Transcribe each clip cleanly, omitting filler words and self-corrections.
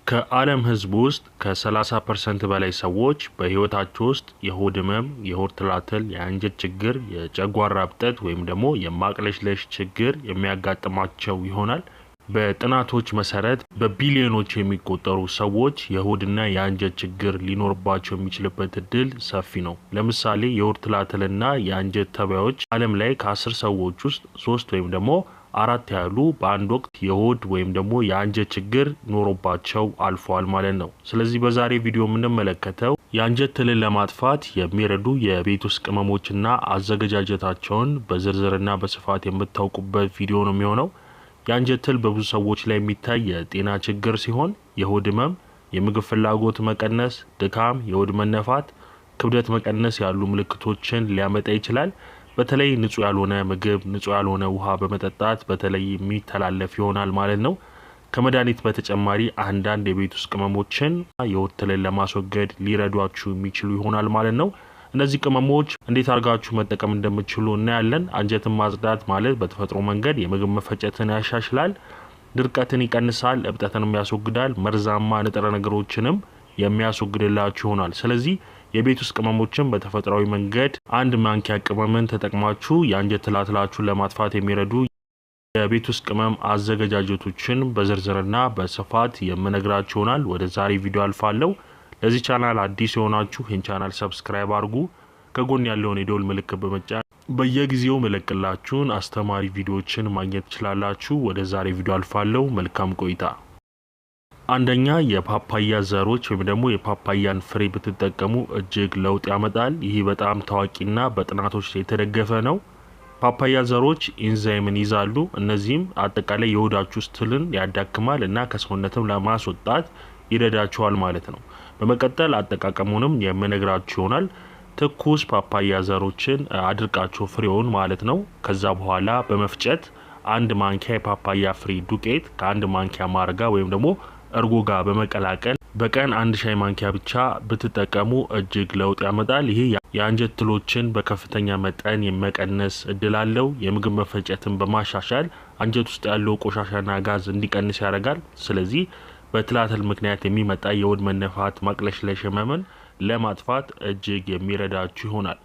ከዓለም ህዝብ ውስጥ ከ30% በላይ ሰዎች በህይወታቸው ውስጥ የሆድ ህመም፣ የሆድ ትላትል፣ የአንጀት ችግር፣ የጨጓራ እብጠት ወይም ደግሞ የማቅለሽለሽ ችግር የሚያጋጥማቸው ይሆናል። በጥናቶች መሰረት በቢሊዮኖች የሚቆጠሩ ሰዎች የሆድና የአንጀት ችግር ሊኖርባቸው የሚችልበት እድል ሰፊ ነው። ለምሳሌ የሆድ ትላትልና የአንጀት ተባዮች ዓለም ላይ ከ10 ሰዎች ውስጥ 3 ወይም ደግሞ 4 ያሉ በአንድ ወቅት የሆድ ወይም ደግሞ የአንጀት ችግር ኖሮባቸው አልፈዋል ማለት ነው። ስለዚህ በዛሬ ቪዲዮ የምንመለከተው የአንጀት ትልን ለማጥፋት የሚረዱ የቤት ውስጥ ቅመሞችና አዘገጃጀታቸውን በዝርዝርና በስፋት የምታውቁበት ቪዲዮ ነው የሚሆነው። የአንጀት ትል በብዙ ሰዎች ላይ የሚታይ የጤና ችግር ሲሆን የሆድ ህመም፣ የምግብ ፍላጎት መቀነስ፣ ድካም፣ የሆድ መነፋት፣ ክብደት መቀነስ ያሉ ምልክቶችን ሊያመጣ ይችላል። በተለይ ንጹህ ያልሆነ ምግብ፣ ንጹህ ያልሆነ ውሃ በመጠጣት በተለይ የሚተላለፍ ይሆናል ማለት ነው። ከመድኃኒት በተጨማሪ አንዳንድ የቤት ውስጥ ቅመሞችን የሆድ ትልን ለማስወገድ ሊረዷችሁ የሚችሉ ይሆናል ማለት ነው። እነዚህ ቅመሞች እንዴት አድርጋችሁ መጠቀም እንደምትችሉ እናያለን። አንጀትን ማጽዳት ማለት በተፈጥሮ መንገድ የምግብ መፈጨትን ያሻሽላል፣ ድርቀትን ይቀንሳል፣ እብጠትንም ያስወግዳል፣ መርዛማ ንጥረ ነገሮችንም የሚያስወግድላችሁ ይሆናል። ስለዚህ የቤት ውስጥ ቅመሞችን በተፈጥሯዊ መንገድ አንድ ማንኪያ ቅመምን ተጠቅማችሁ የአንጀት ትላትላችሁን ለማጥፋት የሚረዱ የቤት ውስጥ ቅመም አዘገጃጀቶችን በዝርዝርና በስፋት የምነግራችሁ ይሆናል። ወደ ዛሬ ቪዲዮ አልፋለሁ። ለዚህ ቻናል አዲስ የሆናችሁ ይህን ቻናል ሰብስክራይብ አድርጉ። ከጎን ያለውን የደወል ምልክት በመጫን በየጊዜው መለቅላችሁን አስተማሪ ቪዲዮዎችን ማግኘት ትችላላችሁ። ወደ ዛሬ ቪዲዮ አልፋለሁ። መልካም ቆይታ። አንደኛ የፓፓያ ዘሮች ወይም ደግሞ የፓፓያን ፍሬ ብትጠቀሙ እጅግ ለውጥ ያመጣል። ይህ በጣም ታዋቂና በጥናቶች የተደገፈ ነው። ፓፓያ ዘሮች ኢንዛይምን ይዛሉ። እነዚህም አጠቃላይ የሆዳችሁ ውስጥ ትልን ያዳክማል እና ከሰውነትም ለማስወጣት ይረዳችኋል ማለት ነው። በመቀጠል አጠቃቀሙንም የምነግራችሁ ይሆናል። ትኩስ ፓፓያ ዘሮችን አድርቃችሁ ፍሬውን ማለት ነው። ከዛ በኋላ በመፍጨት አንድ ማንኪያ የፓፓያ ፍሬ ዱቄት ከአንድ ማንኪያ ማር ጋር ወይም ደግሞ እርጎ ጋር በመቀላቀል በቀን 1 ሻይ ማንኪያ ብቻ ብትጠቀሙ እጅግ ለውጥ ያመጣል። ይሄ የአንጀት ትሎችን በከፍተኛ መጠን የመቀነስ እድል አለው። የምግብ መፈጨትን በማሻሻል አንጀት ውስጥ ያለው ቆሻሻና ጋዝ እንዲቀንስ ያደርጋል። ስለዚህ በትላትል ምክንያት የሚመጣ የሆድ መነፋት፣ ማቅለሽለሽ ህመምን ለማጥፋት እጅግ የሚረዳችሁ ይሆናል።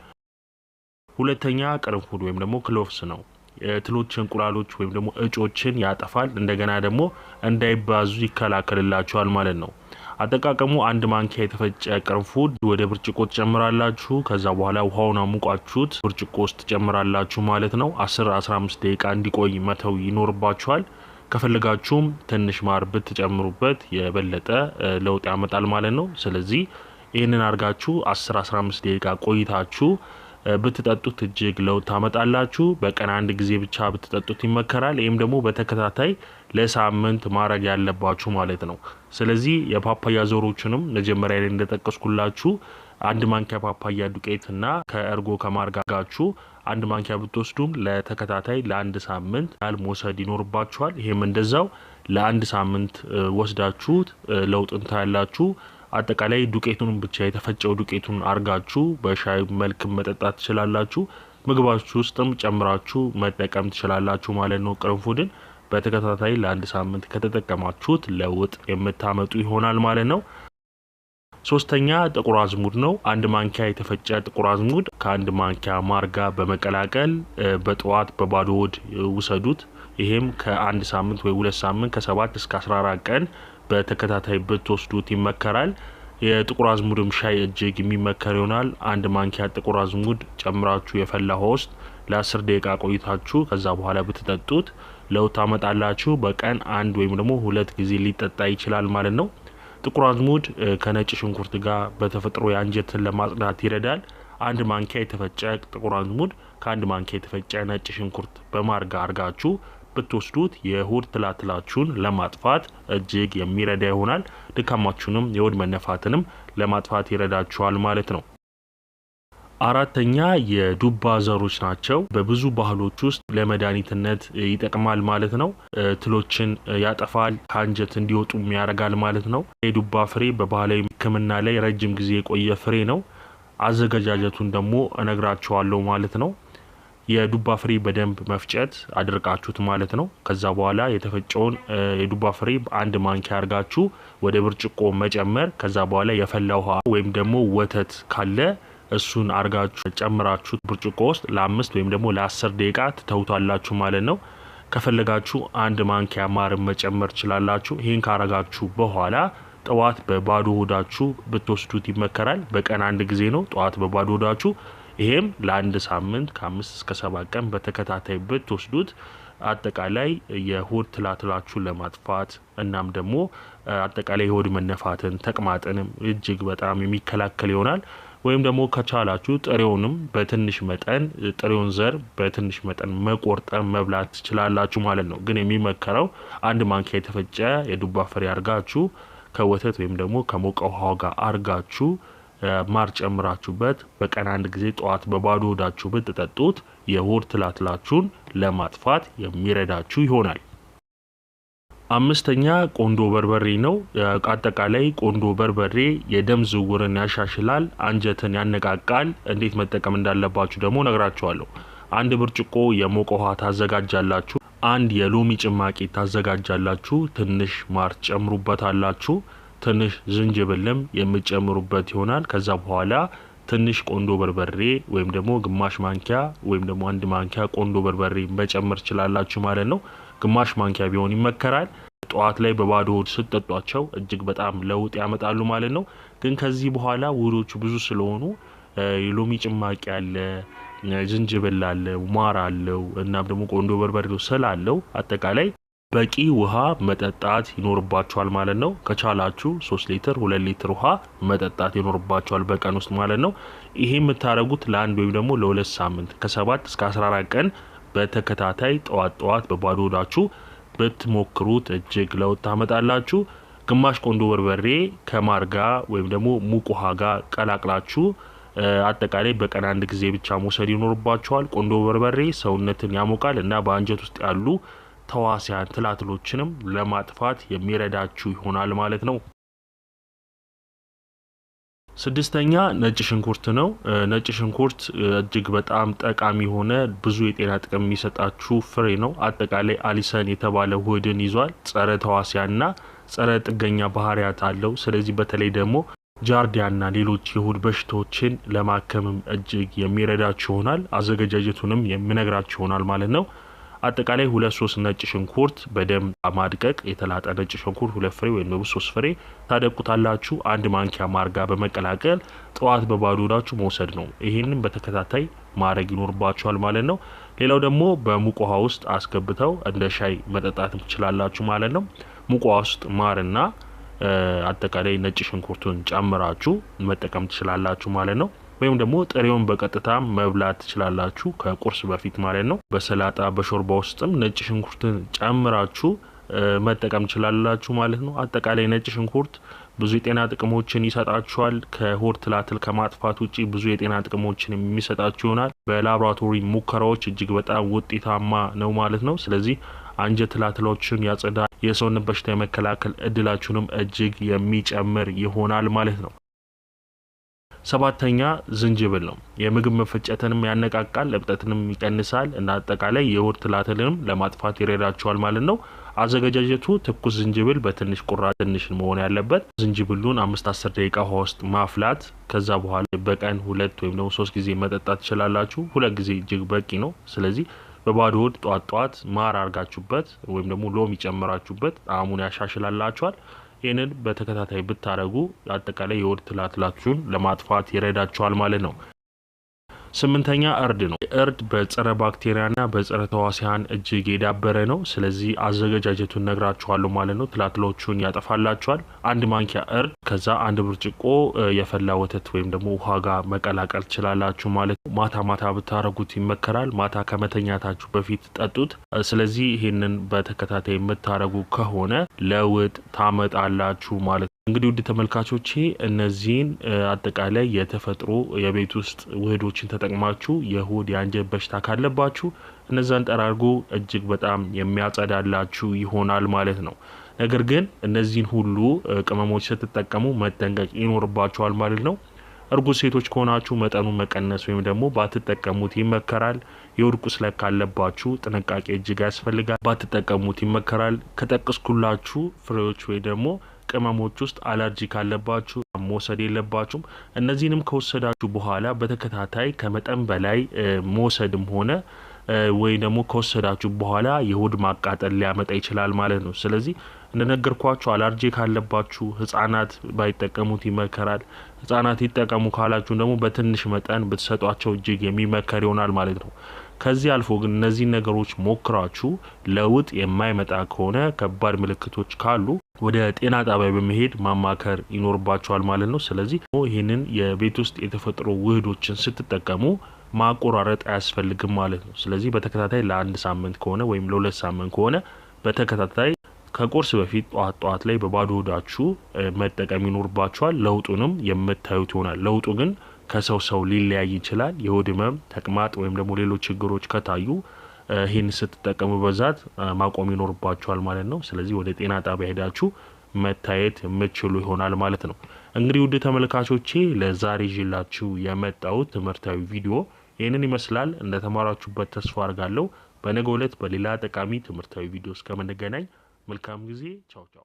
ሁለተኛ ቅርንፉድ ወይም ደግሞ ክሎቭስ ነው። የትሎች እንቁላሎች ወይም ደግሞ እጮችን ያጠፋል። እንደገና ደግሞ እንዳይባዙ ይከላከልላችኋል ማለት ነው። አጠቃቀሙ አንድ ማንኪያ የተፈጨ ቅርንፉድ ወደ ብርጭቆ ትጨምራላችሁ። ከዛ በኋላ ውሃውን አሙቃችሁት ብርጭቆ ውስጥ ትጨምራላችሁ ማለት ነው። 10-15 ደቂቃ እንዲቆይ መተው ይኖርባችኋል። ከፈለጋችሁም ትንሽ ማር ብትጨምሩበት የበለጠ ለውጥ ያመጣል ማለት ነው። ስለዚህ ይህንን አድርጋችሁ 10-15 ደቂቃ ቆይታችሁ ብትጠጡት እጅግ ለውጥ ታመጣላችሁ። በቀን 1 ጊዜ ብቻ ብትጠጡት ይመከራል። ይህም ደግሞ በተከታታይ ለሳምንት ማድረግ ያለባችሁ ማለት ነው። ስለዚህ የፓፓያ ዘሮችንም መጀመሪያ ላይ እንደጠቀስኩላችሁ አንድ ማንኪያ ፓፓያ ዱቄትና ከእርጎ ከማር ጋር ጋችሁ 1 ማንኪያ ብትወስዱም ለተከታታይ ለ1 ሳምንት ያህል መውሰድ ይኖርባችኋል። ይሄም እንደዛው ለ1 ሳምንት ወስዳችሁት ለውጥን ታያላችሁ። አጠቃላይ ዱቄቱን ብቻ የተፈጨው ዱቄቱን አርጋችሁ በሻይ መልክ መጠጣት ትችላላችሁ። ምግባችሁ ውስጥም ጨምራችሁ መጠቀም ትችላላችሁ ማለት ነው። ቅርንፉድን በተከታታይ ለ1 ሳምንት ከተጠቀማችሁት ለውጥ የምታመጡ ይሆናል ማለት ነው። ሶስተኛ ጥቁር አዝሙድ ነው። 1 ማንኪያ የተፈጨ ጥቁር አዝሙድ ከ1 ማንኪያ ማር ጋር በመቀላቀል በጠዋት በባዶ ሆድ ውሰዱት። ይሄም ከ1 ሳምንት ወይ 2 ሳምንት ከ7 እስከ 14 ቀን በተከታታይ ብትወስዱት ይመከራል። የጥቁር አዝሙድም ሻይ እጅግ የሚመከር ይሆናል። 1 ማንኪያ ጥቁር አዝሙድ ጨምራችሁ የፈላ ውሃ ውስጥ ለ10 ደቂቃ ቆይታችሁ ከዛ በኋላ ብትጠጡት ለውጥ ታመጣላችሁ። በቀን 1 ወይም ደግሞ 2 ጊዜ ሊጠጣ ይችላል ማለት ነው። ጥቁር አዝሙድ ከነጭ ሽንኩርት ጋር በተፈጥሮ የአንጀትን ለማጽዳት ይረዳል። 1 ማንኪያ የተፈጨ ጥቁር አዝሙድ ከ1 ማንኪያ የተፈጨ ነጭ ሽንኩርት በማር ጋር አድርጋችሁ ብትወስዱት የሆድ ትላትላችሁን ለማጥፋት እጅግ የሚረዳ ይሆናል። ድካማችሁንም የሆድ መነፋትንም ለማጥፋት ይረዳችኋል ማለት ነው። አራተኛ የዱባ ዘሮች ናቸው። በብዙ ባህሎች ውስጥ ለመድኃኒትነት ይጠቅማል ማለት ነው። ትሎችን ያጠፋል፣ ከአንጀት እንዲወጡ ያደርጋል ማለት ነው። የዱባ ፍሬ በባህላዊ ሕክምና ላይ ረጅም ጊዜ የቆየ ፍሬ ነው። አዘገጃጀቱን ደግሞ እነግራችኋለሁ ማለት ነው። የዱባ ፍሬ በደንብ መፍጨት አድርቃችሁት ማለት ነው። ከዛ በኋላ የተፈጨውን የዱባ ፍሬ በአንድ ማንኪያ አርጋችሁ ወደ ብርጭቆ መጨመር። ከዛ በኋላ የፈላ ውሃ ወይም ደግሞ ወተት ካለ እሱን አርጋችሁ ጨምራችሁ ብርጭቆ ውስጥ ለ5 ወይም ደግሞ ለ10 ደቂቃ ትተውታላችሁ ማለት ነው። ከፈለጋችሁ አንድ ማንኪያ ማር መጨመር ትችላላችሁ። ይሄን ካረጋችሁ በኋላ ጠዋት በባዶ ሆዳችሁ ብትወስዱት ይመከራል። በቀን አንድ ጊዜ ነው ጠዋት በባዶ ሆዳችሁ። ይሄም ለአንድ ሳምንት ከ5 እስከ 7 ቀን በተከታታይ ብትወስዱት አጠቃላይ የሆድ ትላትላችሁን ለማጥፋት እናም ደግሞ አጠቃላይ የሆድ መነፋትን ተቅማጥንም እጅግ በጣም የሚከላከል ይሆናል። ወይም ደግሞ ከቻላችሁ ጥሬውንም በትንሽ መጠን ጥሬውን ዘር በትንሽ መጠን መቆርጠም መብላት ትችላላችሁ ማለት ነው። ግን የሚመከረው አንድ ማንኪያ የተፈጨ የዱባ ፍሬ አርጋችሁ ከወተት ወይም ደግሞ ከሞቀ ውሃ ጋር አርጋችሁ ማር ጨምራችሁበት በቀን አንድ ጊዜ ጠዋት በባዶ ሆዳችሁ ብትጠጡት የሆድ ትላትላችሁን ለማጥፋት የሚረዳችሁ ይሆናል። አምስተኛ ቆንዶ በርበሬ ነው። አጠቃላይ ቆንዶ በርበሬ የደም ዝውውርን ያሻሽላል፣ አንጀትን ያነቃቃል። እንዴት መጠቀም እንዳለባችሁ ደግሞ ነግራችኋለሁ። አንድ ብርጭቆ የሞቀ ውሃ ታዘጋጃላችሁ። አንድ የሎሚ ጭማቂ ታዘጋጃላችሁ። ትንሽ ማር ጨምሩበታላችሁ። ትንሽ ዝንጅብልም የምትጨምሩበት ይሆናል። ከዛ በኋላ ትንሽ ቆንዶ በርበሬ ወይም ደግሞ ግማሽ ማንኪያ ወይም ደግሞ አንድ ማንኪያ ቆንዶ በርበሬ መጨመር ትችላላችሁ ማለት ነው። ግማሽ ማንኪያ ቢሆን ይመከራል። ጠዋት ላይ በባዶ ሆድ ስትጠጧቸው እጅግ በጣም ለውጥ ያመጣሉ ማለት ነው። ግን ከዚህ በኋላ ውህዶቹ ብዙ ስለሆኑ የሎሚ ጭማቂ አለ፣ ዝንጅብል አለ፣ ማር አለው እና ደግሞ ቆንዶ በርበሬው ስላለው አጠቃላይ በቂ ውሃ መጠጣት ይኖርባችኋል ማለት ነው። ከቻላችሁ 3 ሊትር 2 ሊትር ውሃ መጠጣት ይኖርባችኋል በቀን ውስጥ ማለት ነው። ይሄ የምታረጉት ለአንድ ወይም ደግሞ ለ2 ሳምንት ከ7 እስከ 14 ቀን በተከታታይ ጠዋት በባዶ ሆዳችሁ ብትሞክሩት እጅግ ለውጥ ታመጣላችሁ። ግማሽ ቆንዶ በርበሬ ከማር ጋር ወይም ደግሞ ሙቅ ውሃ ጋር ቀላቅላችሁ አጠቃላይ በቀን አንድ ጊዜ ብቻ መውሰድ ይኖርባችኋል። ቆንዶ በርበሬ ሰውነትን ያሞቃል እና በአንጀት ውስጥ ያሉ ተዋሲያን ትላትሎችንም ለማጥፋት የሚረዳችሁ ይሆናል ማለት ነው። ስድስተኛ ነጭ ሽንኩርት ነው። ነጭ ሽንኩርት እጅግ በጣም ጠቃሚ የሆነ ብዙ የጤና ጥቅም የሚሰጣችሁ ፍሬ ነው። አጠቃላይ አሊሰን የተባለ ውህድን ይዟል። ጸረ ተዋሲያንና ጸረ ጥገኛ ባህሪያት አለው። ስለዚህ በተለይ ደግሞ ጃርዲያና ሌሎች የሆድ በሽታዎችን ለማከምም እጅግ የሚረዳችሁ ይሆናል። አዘገጃጀቱንም የሚነግራችሁ ይሆናል ማለት ነው። አጠቃላይ 2-3 ነጭ ሽንኩርት በደንብ ማድቀቅ። የተላጠ ነጭ ሽንኩርት 2 ፍሬ ወይም 3 ፍሬ ታደቁታላችሁ። አንድ ማንኪያ ማር ጋር በመቀላቀል ጠዋት በባዶ ሆዳችሁ መውሰድ ነው። ይሄንን በተከታታይ ማድረግ ይኖርባችኋል ማለት ነው። ሌላው ደግሞ በሙቅ ውሃ ውስጥ አስገብተው እንደ ሻይ መጠጣት ትችላላችሁ ማለት ነው። ሙቅ ውሃ ውስጥ ማርና አጠቃላይ ነጭ ሽንኩርቱን ጨምራችሁ መጠቀም ትችላላችሁ ማለት ነው። ወይም ደግሞ ጥሬውን በቀጥታ መብላት ትችላላችሁ ከቁርስ በፊት ማለት ነው። በሰላጣ በሾርባ ውስጥም ነጭ ሽንኩርትን ጨምራችሁ መጠቀም ትችላላችሁ ማለት ነው። አጠቃላይ ነጭ ሽንኩርት ብዙ የጤና ጥቅሞችን ይሰጣችኋል። ከሆድ ትላትል ከማጥፋት ውጪ ብዙ የጤና ጥቅሞችን የሚሰጣችሁ ይሆናል። በላቦራቶሪ ሙከራዎች እጅግ በጣም ውጤታማ ነው ማለት ነው። ስለዚህ አንጀት ትላትሎችን ያጸዳል። የሰውነት በሽታ የመከላከል እድላችሁንም እጅግ የሚጨምር ይሆናል ማለት ነው። ሰባተኛ ዝንጅብል ነው። የምግብ መፈጨትንም ያነቃቃል፣ እብጠትንም ይቀንሳል እና አጠቃላይ የሆድ ትላትልንም ለማጥፋት ይረዳችኋል ማለት ነው። አዘገጃጀቱ ትኩስ ዝንጅብል በትንሽ ቁራጭ ትንሽ መሆን ያለበት። ዝንጅብሉን 5-10 ደቂቃ ውሃ ውስጥ ማፍላት። ከዛ በኋላ በቀን 2 ወይም ደግሞ 3 ጊዜ መጠጣት ትችላላችሁ። 2 ጊዜ እጅግ በቂ ነው። ስለዚህ በባዶ ሆድ ጧት ማር አርጋችሁበት ወይም ደግሞ ሎሚ ጨምራችሁበት ጣዕሙን ያሻሽላላችኋል። ይህንን በተከታታይ ብታረጉ አጠቃላይ የሆድ ትላትላችሁን ለማጥፋት ይረዳችኋል ማለት ነው። 8ኛ እርድ ነው። እርድ በጸረ ባክቴሪያና በጸረ ተዋሲያን እጅግ የዳበረ ነው። ስለዚህ አዘገጃጀቱን ነግራችኋለሁ ማለት ነው። ትላትሎቹን ያጠፋላችኋል። አንድ ማንኪያ እርድ ከዛ አንድ ብርጭቆ የፈላ ወተት ወይም ደግሞ ውሃ ጋር መቀላቀል ትችላላችሁ ማለት ነው። ማታ ብታረጉት ይመከራል። ማታ ከመተኛታችሁ በፊት ጠጡት። ስለዚህ ይህንን በተከታታይ የምታረጉ ከሆነ ለውጥ ታመጣላችሁ ማለት ነው። እንግዲህ ውድ ተመልካቾቼ እነዚህን አጠቃላይ የተፈጥሮ የቤት ውስጥ ውህዶችን ተጠቅማችሁ የሆድ የአንጀት በሽታ ካለባችሁ እነዛን ጠራርጎ እጅግ በጣም የሚያጸዳላችሁ ይሆናል ማለት ነው። ነገር ግን እነዚህን ሁሉ ቅመሞች ስትጠቀሙ መጠንቀቅ ይኖርባችኋል ማለት ነው። እርጉዝ ሴቶች ከሆናችሁ መጠኑን መቀነስ ወይም ደግሞ ባትጠቀሙት ይመከራል። የሆድ ቁስለት ካለባችሁ ጥንቃቄ እጅግ ያስፈልጋል፣ ባትጠቀሙት ይመከራል። ከጠቀስኩላችሁ ፍሬዎች ወይ ደግሞ ቅመሞች ውስጥ አለርጂ ካለባችሁ መውሰድ የለባችሁም። እነዚህንም ከወሰዳችሁ በኋላ በተከታታይ ከመጠን በላይ መውሰድም ሆነ ወይ ደግሞ ከወሰዳችሁ በኋላ የሆድ ማቃጠል ሊያመጣ ይችላል ማለት ነው። ስለዚህ እንደነገርኳችሁ አለርጂ ካለባችሁ ህፃናት ባይጠቀሙት ይመከራል። ህፃናት ይጠቀሙ ካላችሁ ደግሞ በትንሽ መጠን ብትሰጧቸው እጅግ የሚመከር ይሆናል ማለት ነው። ከዚህ አልፎ ግን እነዚህ ነገሮች ሞክራችሁ ለውጥ የማይመጣ ከሆነ ከባድ ምልክቶች ካሉ ወደ ጤና ጣቢያ በመሄድ ማማከር ይኖርባችኋል ማለት ነው። ስለዚህ ይህንን የቤት ውስጥ የተፈጥሮ ውህዶችን ስትጠቀሙ ማቆራረጥ አያስፈልግም ማለት ነው። ስለዚህ በተከታታይ ለአንድ ሳምንት ከሆነ ወይም ለሁለት ሳምንት ከሆነ በተከታታይ ከቁርስ በፊት ጧት ላይ በባዶ ሆዳችሁ መጠቀም ይኖርባችኋል። ለውጡንም የምታዩት ይሆናል። ለውጡ ግን ከሰው ሊለያይ ይችላል። የሆድ ህመም፣ ተቅማጥ ወይም ደግሞ ሌሎች ችግሮች ከታዩ ይህን ስትጠቀሙ በዛት ማቆም ይኖርባችኋል ማለት ነው። ስለዚህ ወደ ጤና ጣቢያ ሄዳችሁ መታየት የምትችሉ ይሆናል ማለት ነው። እንግዲህ ውድ ተመልካቾቼ ለዛሬ ይዤላችሁ የመጣሁት ትምህርታዊ ቪዲዮ ይህንን ይመስላል። እንደተማራችሁበት ተስፋ አድርጋለሁ። በነገው ዕለት በሌላ ጠቃሚ ትምህርታዊ ቪዲዮ እስከምንገናኝ መልካም ጊዜ። ቻው ቻው።